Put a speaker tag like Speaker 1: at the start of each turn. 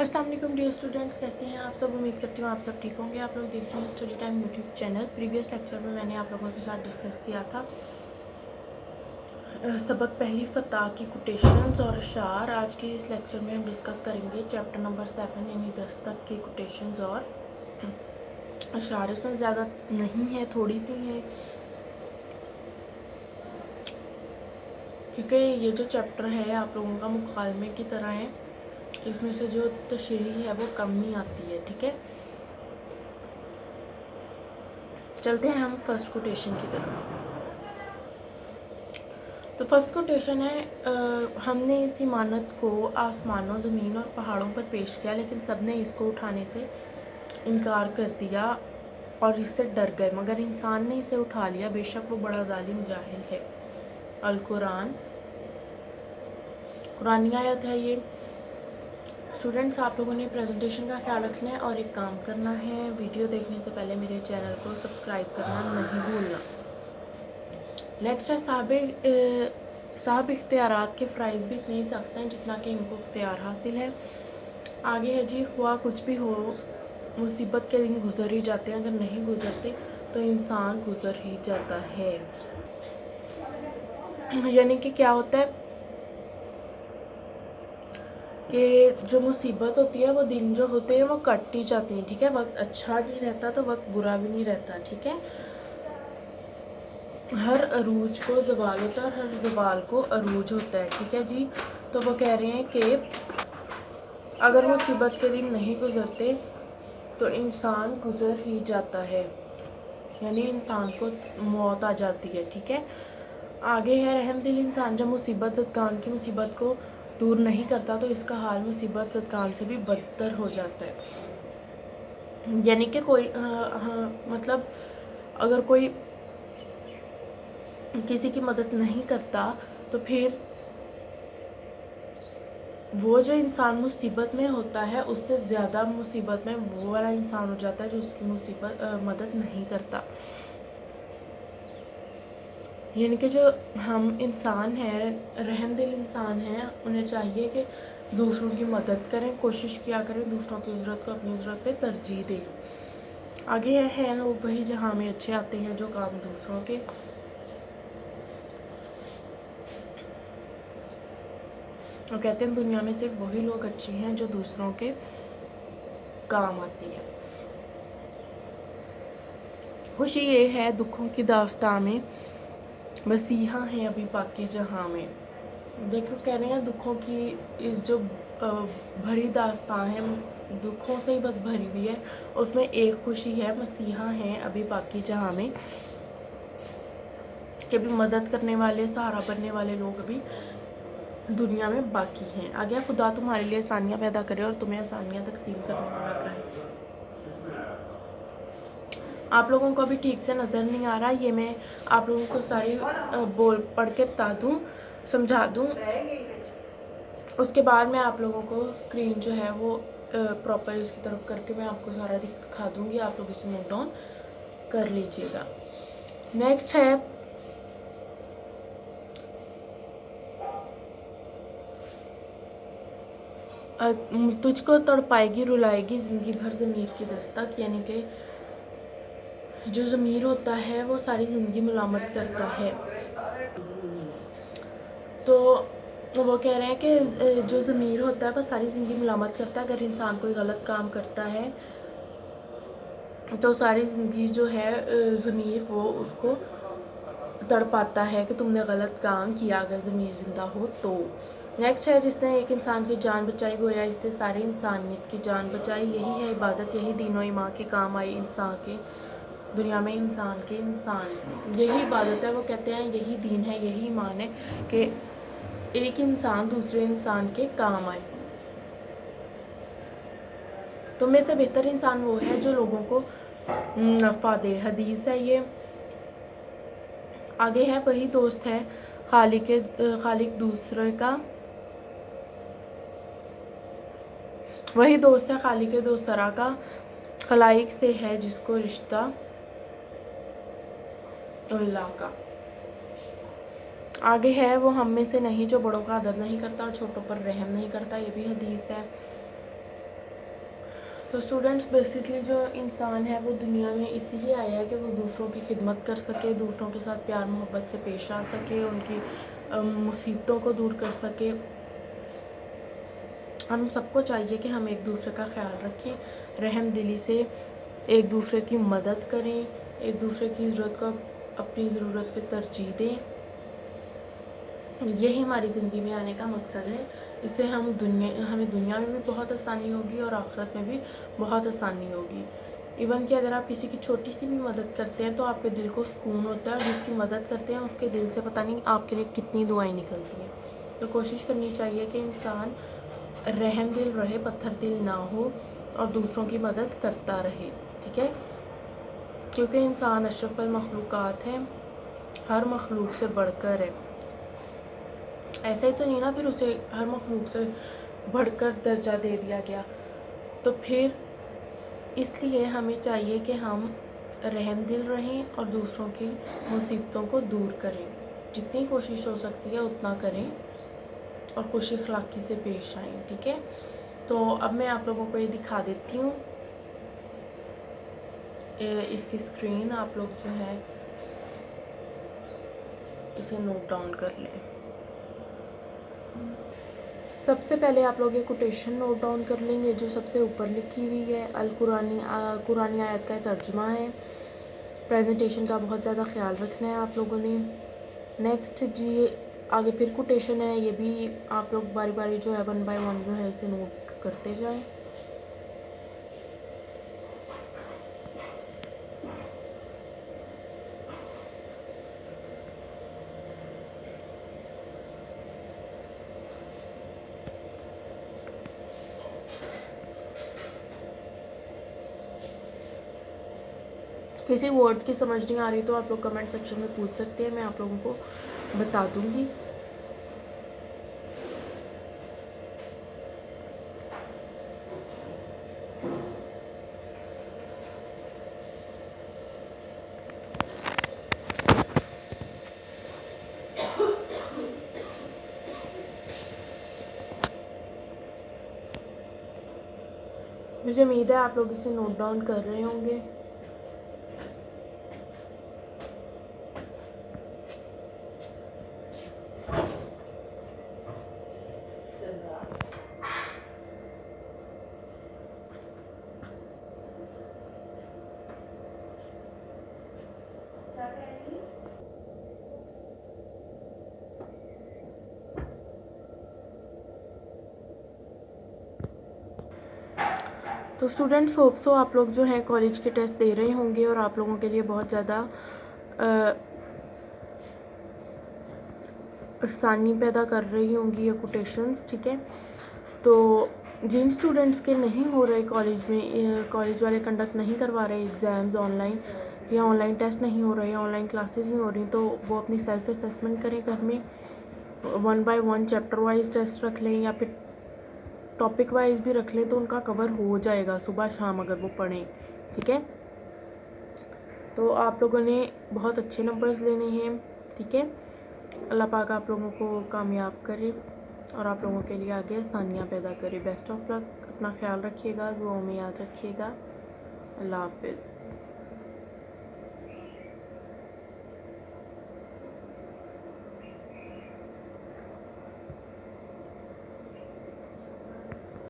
Speaker 1: अस्सलाम वालेकुम dear students, कैसे हैं आप सब। उम्मीद करती हूँ आप सब ठीक होंगे। आप लोग देख रहे हैं study time YouTube channel. Previous lecture में मैंने आप लोगों के साथ डिस्कस किया था सबक पहली फ़तह की कोटेशंस और अशार। आज के इस लेक्चर में हम डिस्कस करेंगे चैप्टर नंबर 7 यानी 10 तक की कोटेशंस और अशार। इसमें ज़्यादा नहीं है, थोड़ी सी है, क्योंकि ये जो चैप्टर है आप लोगों का मुकालमे की तरह है। इसमें से जो तशरीह है वो कम ही आती है। ठीक है, चलते हैं हम फर्स्ट कोटेशन की तरफ। तो फर्स्ट कोटेशन है, हमने इस इमारत को आसमानों, ज़मीन और पहाड़ों पर पेश किया, लेकिन सब ने इसको उठाने से इनकार कर दिया और इससे डर गए, मगर इंसान ने इसे उठा लिया, बेशक वो बड़ा जालिम जाहिल है। अल कुरान, कुरानी आयत है ये। स्टूडेंट्स, आप लोगों ने प्रेजेंटेशन का ख्याल रखना है और एक काम करना है, वीडियो देखने से पहले मेरे चैनल को सब्सक्राइब करना नहीं भूलना। नेक्स्ट है साहब इख्तियारात के फ़राइज़ भी इतने ही सख्त हैं जितना कि इनको इख्तियार हासिल है। आगे है जी, हुआ कुछ भी हो मुसीबत के दिन गुजर ही जाते हैं, अगर नहीं गुजरते तो इंसान गुजर ही जाता है। यानी कि क्या होता है कि जो मुसीबत होती है वो दिन जो होते हैं वो कट ही जाते हैं। ठीक है, वक्त अच्छा नहीं रहता तो वक्त बुरा भी नहीं रहता। ठीक है, हर अरूज को ज़वाल होता है और हर ज़वाल को अरूज होता है। ठीक है जी, तो वो कह रहे हैं कि अगर मुसीबत के दिन नहीं गुजरते तो इंसान गुजर ही जाता है, यानी इंसान को मौत आ जाती है। ठीक है, आगे है, रहमदिल इंसान जब मुसीबत ज़दगान की मुसीबत को दूर नहीं करता तो इसका हाल मुसीबत ज़दगान से भी बदतर हो जाता है। यानी कि कोई मतलब अगर कोई किसी की मदद नहीं करता तो फिर वो जो इंसान मुसीबत में होता है उससे ज़्यादा मुसीबत में वो वाला इंसान हो जाता है जो उसकी मदद नहीं करता। यानी कि जो हम इंसान हैं, रहमदिल इंसान हैं, उन्हें चाहिए कि दूसरों की मदद करें, कोशिश किया करें, दूसरों की ज़रूरत को अपनी ज़रूरत पे तरजीह दें। आगे है लोग वही जहाँ में अच्छे आते हैं जो काम दूसरों के। और कहते हैं दुनिया में सिर्फ वही लोग अच्छे हैं जो दूसरों के काम आती है। खुशी ये है दुखों की दास्तां में, मसीहा है अभी बाकी जहां में। देखो, कह रहे हैं दुखों की इस जो भरी दास्तां है, दुखों से ही बस भरी हुई है, उसमें एक खुशी है, मसीहा है अभी बाकी जहां में, कि भी मदद करने वाले, सहारा बनने वाले लोग अभी दुनिया में बाकी हैं। आगे खुदा तुम्हारे लिए आसानियाँ पैदा करे और तुम्हें आसानियाँ तकसीम करने वाला बनाए। आप लोगों को अभी ठीक से नज़र नहीं आ रहा, ये मैं आप लोगों को सारी बोल पढ़ के बता दूँ, समझा दूँ, उसके बाद मैं आप लोगों को स्क्रीन जो है वो प्रॉपर इसकी तरफ करके मैं आपको सारा दिखा दूँगी। आप लोग इसे नोट डाउन कर लीजिएगा। नेक्स्ट है, तुझको तड़पाएगी रुलाएगी ज़िंदगी भर ज़मीर की दस्तक। यानी कि जो ज़मीर होता है वो सारी ज़िंदगी मुलामत करता है। तो वो कह रहे हैं कि जो ज़मीर होता है वो सारी ज़िंदगी मुलामत करता है। अगर इंसान कोई गलत काम करता है तो सारी ज़िंदगी जो है ज़मीर वो उसको तड़पाता है कि तुमने गलत काम किया, अगर ज़मीर ज़िंदा हो तो। नेक्स्ट है, जिसने एक इंसान की जान बचाई गोया इसने सारी इंसानियत की जान बचाई। यही है इबादत, यही दीनो ईमान के काम आई इंसान के दुनिया में, इंसान के इंसान यही इबादत है। वो कहते हैं यही दीन है, यही ईमान है कि एक इंसान दूसरे इंसान के काम आए। तो में से बेहतर इंसान वो है जो लोगों को नफ़ा दे। हदीस है ये। आगे है, वही दोस्त है खालिक दूसरे का, वही दोस्त है खालिक दोसरा का, खलाइक से है जिसको रिश्ता अल्लाह का। आगे है, वो हम में से नहीं जो बड़ों का अदब नहीं करता और छोटों पर रहम नहीं करता। ये भी हदीस है। تو اسٹوڈنٹس بیسکلی جو انسان ہے وہ دنیا میں اسی لیے آیا ہے کہ وہ دوسروں کی خدمت کر سکے، دوسروں کے ساتھ پیار محبت سے پیش آ سکے، ان کی مصیبتوں کو دور کر سکے۔ ہم سب کو چاہیے کہ ہم ایک دوسرے کا خیال رکھیں، رحم دلی سے ایک دوسرے کی مدد کریں، ایک دوسرے کی ضرورت کو اپنی ضرورت پہ ترجیح دیں۔ یہی ہماری زندگی میں آنے کا مقصد ہے۔ اس سے ہمیں دنیا میں بھی بہت آسانی ہوگی اور آخرت میں بھی بہت آسانی ہوگی۔ ایون کہ اگر آپ کسی کی چھوٹی سی بھی مدد کرتے ہیں تو آپ کے دل کو سکون ہوتا ہے، اور جس کی مدد کرتے ہیں اس کے دل سے پتہ نہیں آپ کے لیے کتنی دعائیں نکلتی ہیں۔ تو کوشش کرنی چاہیے کہ انسان رحم دل رہے، پتھر دل نہ ہو، اور دوسروں کی مدد کرتا رہے، ٹھیک ہے؟ کیونکہ انسان اشرف المخلوقات ہے، ہر مخلوق سے بڑھ کر ہے۔ ایسا ہی تو نہیں نا پھر اسے ہر مخلوق سے بڑھ کر درجہ دے دیا گیا۔ تو پھر اس لیے ہمیں چاہیے کہ ہم رحم دل رہیں اور دوسروں کی مصیبتوں کو دور کریں، جتنی کوشش ہو سکتی ہے اتنا کریں، اور خوش اخلاقی سے پیش آئیں، ٹھیک ہے؟ تو اب میں آپ لوگوں کو یہ دکھا دیتی ہوں، اس کی اسکرین آپ لوگ جو ہے اسے نوٹ ڈاؤن کر لیں۔ سب سے پہلے آپ لوگ یہ کوٹیشن نوٹ ڈاؤن کر لیں گے جو سب سے اوپر لکھی ہوئی ہے، قرآنی آیت کا ترجمہ ہے۔ پریزنٹیشن کا بہت زیادہ خیال رکھنا ہے آپ لوگوں نے۔ نیکسٹ جی آگے پھر کوٹیشن ہے، یہ بھی آپ لوگ باری باری جو ہے 1 بائی 1 جو ہے اسے نوٹ کرتے جائیں۔ کسی ورڈ کی سمجھ نہیں آ رہی تو آپ لوگ کمنٹ سیکشن میں پوچھ سکتے ہیں، میں آپ لوگوں کو بتا دوں گی۔ مجھے امید ہے آپ لوگ اسے نوٹ ڈاؤن کر رہے ہوں گے۔ تو اسٹوڈنٹس ہوپ سو آپ لوگ جو ہیں کالج کے ٹیسٹ دے رہے ہوں گے، اور آپ لوگوں کے لیے بہت زیادہ آسانی پیدا کر رہی ہوں گی یہ کوٹیشنز، ٹھیک ہے؟ تو جن اسٹوڈنٹس کے نہیں ہو رہے کالج میں، کالج والے کنڈکٹ نہیں کروا رہے ایگزامز آن لائن، یا آن لائن ٹیسٹ نہیں ہو رہے، آن لائن کلاسز نہیں ہو رہی، تو وہ اپنی سیلف اسیسمنٹ کریں گھر میں، 1 بائی 1 چیپٹر وائز ٹیسٹ رکھ لیں، یا پھر ٹاپک وائز بھی رکھ لیں، تو ان کا کور ہو جائے گا صبح شام اگر وہ پڑھیں، ٹھیک ہے؟ تو آپ لوگوں نے بہت اچھے نمبرز لینے ہیں، ٹھیک ہے؟ اللہ پاک آپ لوگوں کو کامیاب کرے اور آپ لوگوں کے لیے آگے آسانیاں پیدا کرے۔ بیسٹ آف لک، اپنا خیال رکھیے گا، دعاؤں میں یاد رکھیے گا۔ اللہ حافظ۔